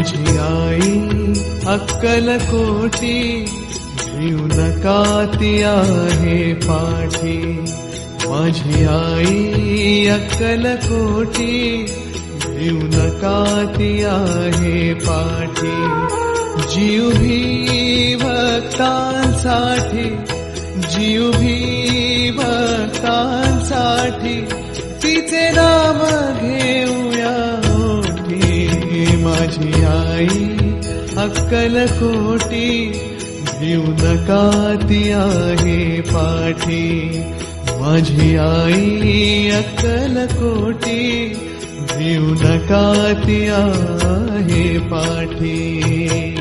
माझी आई अक्कलकोटी, जीव नका ती आहे पाठी. माझी आई अक्कलकोटी, जीव नका ती आहे पाठी. जीव भी भक्तांसाठी, जीव भी भक्तांसाठी, तिचे नाम घेऊया ओठी. माझी आई अक्कलकोटी, जीव नका ती आहे पाठी. माझी आई अक्कलकोटी, जीव नका ती आहे पाठी.